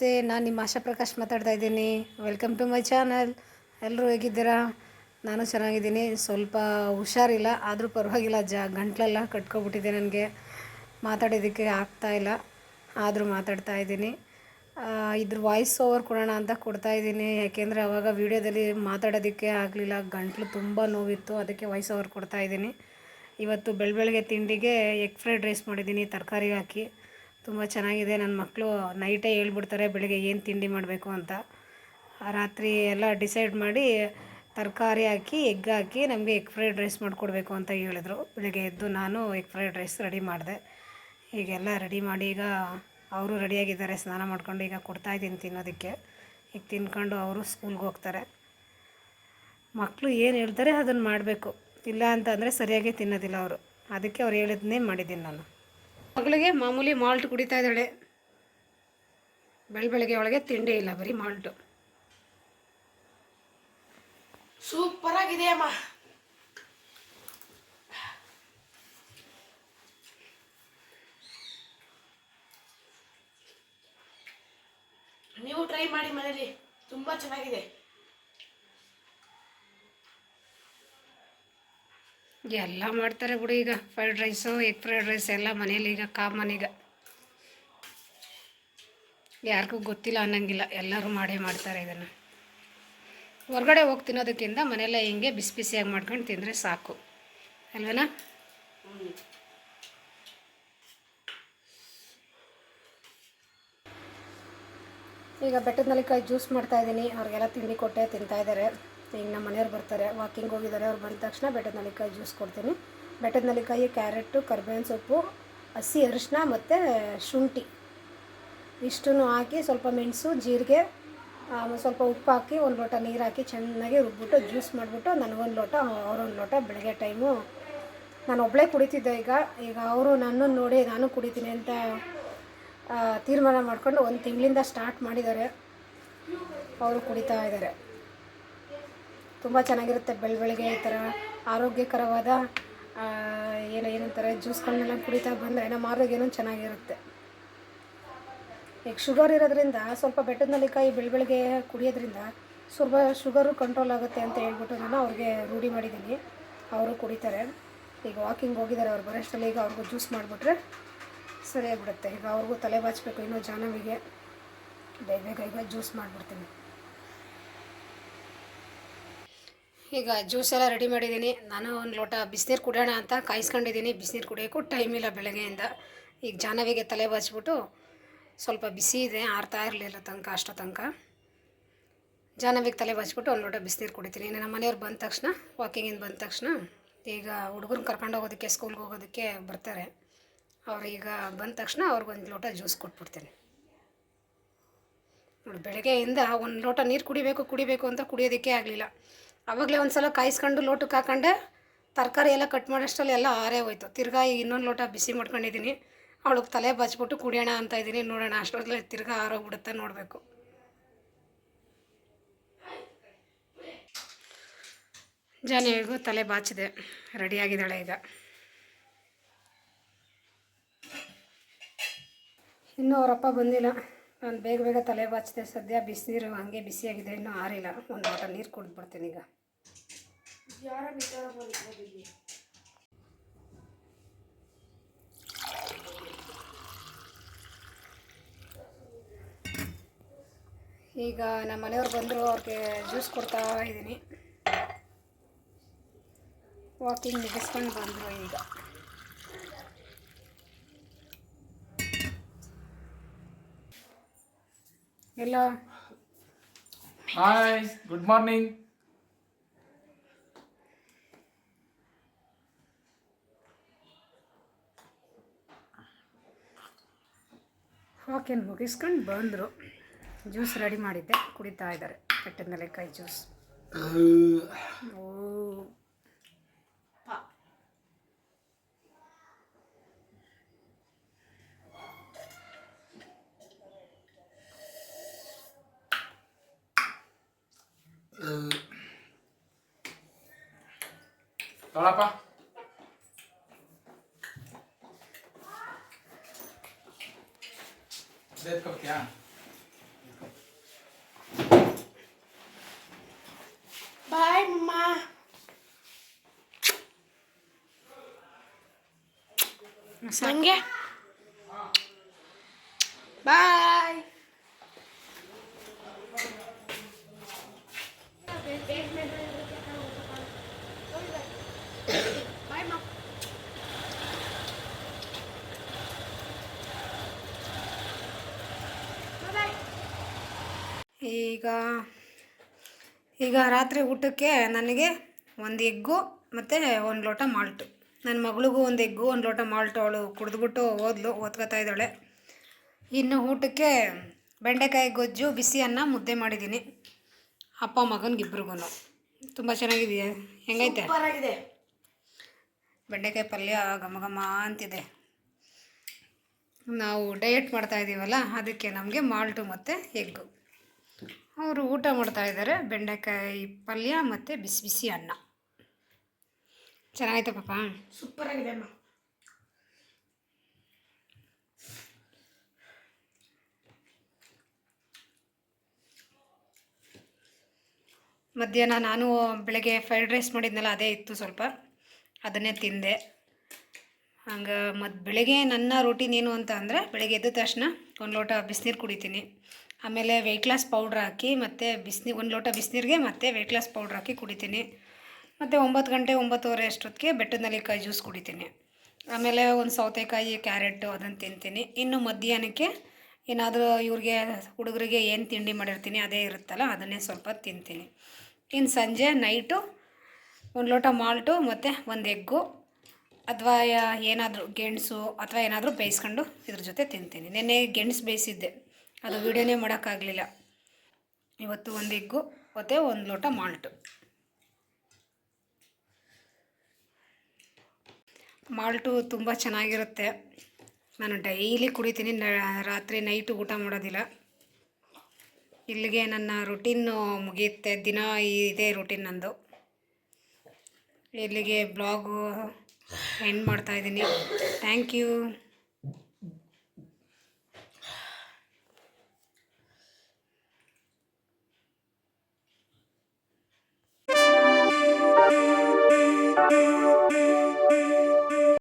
ನಮಸ್ತೆ, ನಾನು ನಿಮ್ಮ ಆಶಾ ಪ್ರಕಾಶ್ ಮಾತಾಡ್ತಾ ಇದ್ದೀನಿ. Welcome to my channel. ಎಲ್ಲರೂ ಹೇಗಿದ್ದೀರಾ? ನಾನು ಚೆನ್ನಾಗಿದ್ದೀನಿ. ಸ್ವಲ್ಪ ಹುಷಾರಿಲ್ಲ, ಆದರೂ ಪರವಾಗಿಲ್ಲ. ಗಂಟ್ಲೆಲ್ಲ ಕಟ್ಕೊಬಿಟ್ಟಿದೆ. ನನಗೆ ಮಾತಾಡೋದಕ್ಕೆ ಆಗ್ತಾಯಿಲ್ಲ, ಆದರೂ ಮಾತಾಡ್ತಾ ಇದ್ದೀನಿ. ಇದ್ರ ವಾಯ್ಸ್ ಓವರ್ ಕೊಡೋಣ ಅಂತ ಕೊಡ್ತಾಯಿದ್ದೀನಿ. ಯಾಕೆಂದರೆ ಆವಾಗ ವೀಡಿಯೋದಲ್ಲಿ ಮಾತಾಡೋದಕ್ಕೆ ಆಗಲಿಲ್ಲ, ಗಂಟ್ಲು ತುಂಬ ನೋವಿತ್ತು, ಅದಕ್ಕೆ ವಾಯ್ಸ್ ಓವರ್ ಕೊಡ್ತಾಯಿದ್ದೀನಿ. ಇವತ್ತು ಬೆಳಗ್ಗೆ ತಿಂಡಿಗೆ ಎಗ್ ಫ್ರೈಡ್ ರೈಸ್ ಮಾಡಿದ್ದೀನಿ, ತರಕಾರಿ ಹಾಕಿ. ತುಂಬ ಚೆನ್ನಾಗಿದೆ. ನನ್ನ ಮಕ್ಕಳು ನೈಟೇ ಹೇಳ್ಬಿಡ್ತಾರೆ ಬೆಳಗ್ಗೆ ಏನು ತಿಂಡಿ ಮಾಡಬೇಕು ಅಂತ. ರಾತ್ರಿ ಎಲ್ಲ ಡಿಸೈಡ್ ಮಾಡಿ ತರಕಾರಿ ಹಾಕಿ ಎಗ್ ಹಾಕಿ ನಮಗೆ ಎಗ್ ಫ್ರೈಡ್ ರೈಸ್ ಮಾಡಿಕೊಡ್ಬೇಕು ಅಂತ ಹೇಳಿದ್ರು. ಬೆಳಗ್ಗೆ ಎದ್ದು ನಾನು ಎಗ್ ಫ್ರೈಡ್ ರೈಸ್ ರೆಡಿ ಮಾಡಿದೆ. ಹೀಗೆಲ್ಲ ರೆಡಿ ಮಾಡಿ ಈಗ ಅವರು ರೆಡಿಯಾಗಿದ್ದಾರೆ. ಸ್ನಾನ ಮಾಡ್ಕೊಂಡು ಈಗ ಕೊಡ್ತಾಯಿದ್ದೀನಿ ತಿನ್ನೋದಕ್ಕೆ. ಈಗ ತಿನ್ಕೊಂಡು ಅವರು ಸ್ಕೂಲ್ಗೆ ಹೋಗ್ತಾರೆ. ಮಕ್ಕಳು ಏನು ಹೇಳ್ತಾರೆ ಅದನ್ನು ಮಾಡಬೇಕು, ಇಲ್ಲ ಅಂತಂದರೆ ಸರಿಯಾಗಿ ತಿನ್ನೋದಿಲ್ಲ ಅವರು. ಅದಕ್ಕೆ ಅವ್ರು ಹೇಳಿದ್ನೇ ಮಾಡಿದ್ದೀನಿ ನಾನು. ಮಗಳಿಗೆ ಮಾಮೂಲಿ ಮಾಲ್ಟ್ ಕುಡಿತಾ ಇದ್ದಾಳೆ. ಬೆಳಗ್ಗೆ ಅವಳಿಗೆ ತಿಂಡಿ ಇಲ್ಲ, ಬರೀ ಮಾಲ್ಟು. ಸೂಪರ್ ಆಗಿದೆ ಅಮ್ಮ. ನೀವು ಟ್ರೈ ಮಾಡಿ ಮನೇಲಿ, ತುಂಬಾ ಚೆನ್ನಾಗಿದೆ. ಎಲ್ಲ ಮಾಡ್ತಾರೆ ಬಿಡು. ಈಗ fried rice egg fried rice ಎಲ್ಲ ಮನೇಲಿ ಈಗ ಕಾಮನ್. ಈಗ ಯಾರಿಗೂ ಗೊತ್ತಿಲ್ಲ ಅನ್ನಂಗಿಲ್ಲ, ಎಲ್ಲರೂ ಮಾಡೇ ಮಾಡ್ತಾರೆ ಇದನ್ನು. ಹೊರಗಡೆ ಹೋಗಿ ತಿನ್ನೋದಕ್ಕಿಂತ ಮನೆಯಲ್ಲೇ ಹಿಂಗೆ ಬಿಸಿ ಬಿಸಿಯಾಗಿ ಮಾಡ್ಕೊಂಡು ತಿಂದರೆ ಸಾಕು ಅಲ್ವೇನಾ? ಈಗ ಬೆಟ್ಟದ ನೆಲ್ಲಿಕಾಯಿ ಜ್ಯೂಸ್ ಮಾಡ್ತಾಯಿದ್ದೀನಿ. ಅವ್ರಿಗೆಲ್ಲ ತಿಂಡಿ ಕೊಟ್ಟೆ ತಿಂತಾಯಿದ್ದಾರೆ. ಈಗ ನಮ್ಮ ಮನೆಯವ್ರು ಬರ್ತಾರೆ, ವಾಕಿಂಗ್ ಹೋಗಿದ್ದಾರೆ. ಅವ್ರು ಬಂದ ತಕ್ಷಣ ಬೆಟ್ಟದ ನೆಲ್ಲಿಕಾಯಿ ಜ್ಯೂಸ್ ಕೊಡ್ತೀನಿ. ಬೆಟ್ಟದ ನೆಲ್ಲಿಕಾಯಿ, ಕ್ಯಾರೆಟು, ಕರಿಬೇವಿನ ಸೊಪ್ಪು, ಹಸಿ ಅರಿಶಿನ ಮತ್ತು ಶುಂಠಿ ಇಷ್ಟನ್ನು ಹಾಕಿ, ಸ್ವಲ್ಪ ಮೆಣಸು, ಜೀರಿಗೆ, ಸ್ವಲ್ಪ ಉಪ್ಪು ಹಾಕಿ, ಒಂದು ಲೋಟ ನೀರು ಹಾಕಿ ಚೆನ್ನಾಗಿ ರುಬ್ಬಿಟ್ಟು ಜ್ಯೂಸ್ ಮಾಡಿಬಿಟ್ಟು ನನಗೊಂದು ಲೋಟ, ಅವರೊಂದು ಲೋಟ. ಬೆಳಗ್ಗೆ ಟೈಮು ನಾನು ಒಬ್ಬಳೇ ಕುಡಿತಿದ್ದೆ. ಈಗ ಅವರು ನನ್ನನ್ನು ನೋಡಿ ನಾನು ಕುಡಿತೀನಿ ಅಂತ ತೀರ್ಮಾನ ಮಾಡಿಕೊಂಡು 1 ತಿಂಗಳಿಂದ ಸ್ಟಾರ್ಟ್ ಮಾಡಿದ್ದಾರೆ. ಅವರು ಕುಡಿತಾ ಇದ್ದಾರೆ. ತುಂಬ ಚೆನ್ನಾಗಿರುತ್ತೆ ಬೆಳಗ್ಗೆ ಈ ಥರ ಆರೋಗ್ಯಕರವಾದ ಏನಂತಾರೆ ಜ್ಯೂಸ್ಗಳನ್ನೆಲ್ಲ ಕುಡಿತಾ ಬಂದರೆ ನಮ್ಮ ಆರೋಗ್ಯನೂ ಚೆನ್ನಾಗಿರುತ್ತೆ. ಈಗ ಶುಗರ್ ಇರೋದ್ರಿಂದ ಸ್ವಲ್ಪ ಬೆಟ್ಟದ ನೆಲ್ಲಿಕಾಯಿ ಬೆಳಗ್ಗೆ ಕುಡಿಯೋದ್ರಿಂದ ಸ್ವಲ್ಪ ಶುಗರು ಕಂಟ್ರೋಲ್ ಆಗುತ್ತೆ ಅಂತ ಹೇಳ್ಬಿಟ್ಟು ನಾನು ಅವ್ರಿಗೆ ರೂಢಿ ಮಾಡಿದ್ದೀನಿ. ಅವರು ಕುಡಿತಾರೆ. ಈಗ ವಾಕಿಂಗ್ ಹೋಗಿದ್ದಾರೆ. ಅವ್ರು ಬರೋಷ್ಟರಲ್ಲಿ ಈಗ ಅವ್ರಿಗೂ ಜ್ಯೂಸ್ ಮಾಡಿಬಿಟ್ರೆ ಸರಿಯಾಗಿಬಿಡುತ್ತೆ. ಈಗ ಅವ್ರಿಗೂ ತಲೆ ಬಾಚಬೇಕು, ಇನ್ನೂ ಜಾಹ್ನವಿಗೆ ಬೇಗ ಈಗ ಜ್ಯೂಸ್ ಮಾಡಿಬಿಡ್ತೀನಿ. ಈಗ ಜ್ಯೂಸ್ ಎಲ್ಲ ರೆಡಿ ಮಾಡಿದ್ದೀನಿ. ನಾನು ಒಂದು ಲೋಟ ಬಿಸಿನೀರು ಕುಡಿಯೋಣ ಅಂತ ಕಾಯಿಸ್ಕೊಂಡಿದ್ದೀನಿ. ಬಿಸಿನೀರು ಕುಡಿಯೋಕ್ಕೂ ಟೈಮ್ ಇಲ್ಲ ಬೆಳಗ್ಗೆಯಿಂದ. ಈಗ ಜಾಹ್ನವಿಗೆ ತಲೆ ಬಾಚಿಬಿಟ್ಟು ಸ್ವಲ್ಪ ಬಿಸಿ ಇದೆ, ಆರ್ತಾ ಇರಲಿಲ್ಲ ಅಷ್ಟೋ ತನಕ ಜಾಹ್ನವಿಗೆ ತಲೆ ಬಾಚಿಬಿಟ್ಟು ಒಂದು ಲೋಟ ಬಿಸಿನೀರು ಕುಡಿತೀನಿ. ನಮ್ಮ ಮನೆಯವ್ರು ಬಂದ ತಕ್ಷಣ, ವಾಕಿಂಗಿಂದ ಬಂದ ತಕ್ಷಣ, ಈಗ ಹುಡುಗರನ್ನ ಕರ್ಕೊಂಡು ಹೋಗೋದಕ್ಕೆ ಸ್ಕೂಲ್ಗೆ ಹೋಗೋದಕ್ಕೆ ಬರ್ತಾರೆ. ಅವ್ರು ಈಗ ಬಂದ ತಕ್ಷಣ ಅವ್ರಿಗೊಂದು ಲೋಟ ಜ್ಯೂಸ್ ಕೊಟ್ಬಿಡ್ತೀನಿ. ನೋಡಿ, ಬೆಳಗ್ಗೆಯಿಂದ ಒಂದು ಲೋಟ ನೀರು ಕುಡಿಬೇಕು ಅಂತ ಕುಡಿಯೋದಕ್ಕೆ ಆಗಲಿಲ್ಲ. ಆವಾಗಲೇ ಒಂದು ಸಲ ಕಾಯಿಸ್ಕೊಂಡು ಲೋಟಕ್ಕೆ ಹಾಕೊಂಡೆ, ತರಕಾರಿ ಎಲ್ಲ ಕಟ್ ಮಾಡೋಷ್ಟರಲ್ಲಿ ಎಲ್ಲ ಆರೇ ಹೋಯ್ತು. ತಿರ್ಗಾ ಈಗ ಇನ್ನೊಂದು ಲೋಟ ಬಿಸಿ ಮಾಡ್ಕೊಂಡಿದ್ದೀನಿ. ಅವಳಿಗೆ ತಲೆ ಬಾಚ್ಬಿಟ್ಟು ಕುಡಿಯೋಣ ಅಂತ ಇದ್ದೀನಿ. ನೋಡೋಣ ಅಷ್ಟೊತ್ತಲ್ಲಿ ತಿರ್ಗಾ ಆರೋಗ್ಬಿಡುತ್ತೆ, ನೋಡಬೇಕು. ಜಾಹ್ನವಿಗೂ ತಲೆ ಬಾಚಿದೆ, ರೆಡಿಯಾಗಿದ್ದಾಳೆ. ಈಗ ಇನ್ನೂ ಅವರಪ್ಪ ಬಂದಿಲ್ಲ. ನಾನು ಬೇಗ ತಲೆ ಬಾಚಿದೆ. ಸದ್ಯ ಬಿಸಿನೀರು ಹಾಗೆ ಬಿಸಿಯಾಗಿದೆ, ಇನ್ನೂ ಆರಿಲ್ಲ. ಒಂದು ಲೋಟ ನೀರು ಕುಡಿದ್ಬಿಡ್ತೀನಿ ಈಗ. ಈಗ ನಮ್ಮ ಮನೆಯವ್ರು ಬಂದರು, ಅವ್ರಿಗೆ ಜ್ಯೂಸ್ ಕೊಡ್ತಾ ಇದ್ದೀನಿ. ವಾಕಿಂಗ್ ಮುಗಿಸ್ಕೊಂಡು ಬಂದರು. ಈಗ ಎಲ್ಲ ಹಾಯ್, ಗುಡ್ ಮಾರ್ನಿಂಗ್. ವಾಕಿಂಗ್ ಮುಗಿಸ್ಕೊಂಡು ಬಂದರು. ಜ್ಯೂಸ್ ರೆಡಿ ಮಾಡಿದ್ದೆ, ಕುಡಿತಾ ಇದ್ದಾರೆ ಬೆಟ್ಟದ ನೆಲ್ಲಿಕಾಯಿ ಜ್ಯೂಸ್. ಓ, ತೊಳಪ್ಪ. ಕೊಡ್ತೀಯಾ? ಬಾಯ್ ಮಮ್ಮ. ನಂಗೆ ಬಾಯ್. ಬಾಯ್ ಮಮ್ಮ. ಈಗ ರಾತ್ರಿ ಊಟಕ್ಕೆ ನನಗೆ ಒಂದು ಎಗ್ಗು ಮತ್ತು ಒಂದು ಲೋಟ ಮಾಲ್ಟು. ನನ್ನ ಮಗಳಿಗೂ ಒಂದು ಎಗ್ಗು ಒಂದು ಲೋಟ ಮಾಲ್ಟು. ಅವಳು ಕುಡಿದ್ಬಿಟ್ಟು ಓದ್ಕೋತಾ ಇದ್ದಾಳೆ. ಇನ್ನು ಊಟಕ್ಕೆ ಬೆಂಡೆಕಾಯಿ ಗೊಜ್ಜು, ಬಿಸಿ ಅನ್ನ, ಮುದ್ದೆ ಮಾಡಿದ್ದೀನಿ ಅಪ್ಪ ಮಗನಿಗಿಬ್ರಿಗೂ. ತುಂಬ ಚೆನ್ನಾಗಿದೆಯಾ? ಹೆಂಗೈತೆ? ಸೂಪರ್ ಆಗಿದೆ. ಬೆಂಡೆಕಾಯಿ ಪಲ್ಯ ಘಮ ಘಮ ಅಂತಿದೆ. ನಾವು ಡಯಟ್ ಮಾಡ್ತಾಯಿದ್ದೀವಲ್ಲ, ಅದಕ್ಕೆ ನಮಗೆ ಮಾಲ್ಟು ಮತ್ತು ಎಗ್ಗು. ಅವರು ಊಟ ಮಾಡ್ತಾಯಿದ್ದಾರೆ ಬೆಂಡೆಕಾಯಿ ಪಲ್ಯ ಮತ್ತು ಬಿಸಿ ಬಿಸಿ ಅನ್ನ. ಚೆನ್ನಾಗೈತೆ ಪಾಪ? ಸೂಪರ್ ಆಗಿದೆ ಅಮ್ಮ. ಮಧ್ಯಾಹ್ನ ನಾನು ಬೆಳಗ್ಗೆ ಫ್ರೈಡ್ ರೈಸ್ ಮಾಡಿದ್ನಲ್ಲ, ಅದೇ ಇತ್ತು ಸ್ವಲ್ಪ, ಅದನ್ನೇ ತಿಂದೆ. ಹಂಗೆ ಬೆಳಗ್ಗೆ ನನ್ನ ರೂಟೀನ್ ಏನು ಅಂತ ಅಂದರೆ, ಬೆಳಗ್ಗೆ ಎದ್ದ ತಕ್ಷಣ ಒಂದು ಲೋಟ ಬಿಸಿನೀರು ಕುಡಿತೀನಿ. ಆಮೇಲೆ ವೆಯ್ಟ್ ಲಾಸ್ ಪೌಡ್ರ್ ಹಾಕಿ ಮತ್ತು ಒಂದು ಲೋಟ ಬಿಸಿನೀರಿಗೆ ಮತ್ತು ವೆಯ್ಟ್ ಲಾಸ್ ಪೌಡ್ರ್ ಹಾಕಿ ಕುಡಿತೀನಿ. ಮತ್ತು 9 ಗಂಟೆ 9:30 ಅಷ್ಟೊತ್ತಿಗೆ ಬೆಟ್ಟದ ನೆಲ್ಲಿಕಾಯಿ ಜ್ಯೂಸ್ ಕುಡಿತೀನಿ. ಆಮೇಲೆ ಒಂದು ಸೌತೆಕಾಯಿ, ಕ್ಯಾರೆಟು ಅದನ್ನು ತಿಂತೀನಿ. ಇನ್ನು ಮಧ್ಯಾಹ್ನಕ್ಕೆ ಏನಾದರೂ ಇವ್ರಿಗೆ ಹುಡುಗರಿಗೆ ಏನು ತಿಂಡಿ ಮಾಡಿರ್ತೀನಿ ಅದೇ ಇರುತ್ತಲ್ಲ, ಅದನ್ನೇ ಸ್ವಲ್ಪ ತಿಂತೀನಿ. ಇನ್ನು ಸಂಜೆ ನೈಟು ಒಂದು ಲೋಟ ಮಾಲ್ಟು ಮತ್ತು ಒಂದು ಎಗ್ಗು ಅಥವಾ ಏನಾದರೂ ಗೆಣಸು ಅಥವಾ ಏನಾದರೂ ಬೇಯಿಸ್ಕೊಂಡು ಇದ್ರ ಜೊತೆ ತಿಂತೀನಿ. ನೆನ್ನೆ ಗೆಣಸು ಬೇಯಿಸಿದ್ದೆ, ಅದು ವೀಡಿಯೋನೇ ಮಾಡೋಕ್ಕಾಗಲಿಲ್ಲ. ಇವತ್ತು ಒಂದು ಎಗ್ಗು ಮತ್ತು ಒಂದು ಲೋಟ ಮಾಲ್ಟು. ಮಾಲ್ಟು ತುಂಬ ಚೆನ್ನಾಗಿರುತ್ತೆ. ನಾನು ಡೈಲಿ ಕುಡಿತೀನಿ, ರಾತ್ರಿ ನೈಟು ಊಟ ಮಾಡೋದಿಲ್ಲ. ಇಲ್ಲಿಗೆ ನನ್ನ ರುಟೀನು ಮುಗಿಯುತ್ತೆ. ದಿನ ಇದೇ ರುಟೀನ್ ನಂದು. ಇಲ್ಲಿಗೆ ಬ್ಲಾಗು ಎಂಡ್ ಮಾಡ್ತಾಯಿದ್ದೀನಿ. Thank you.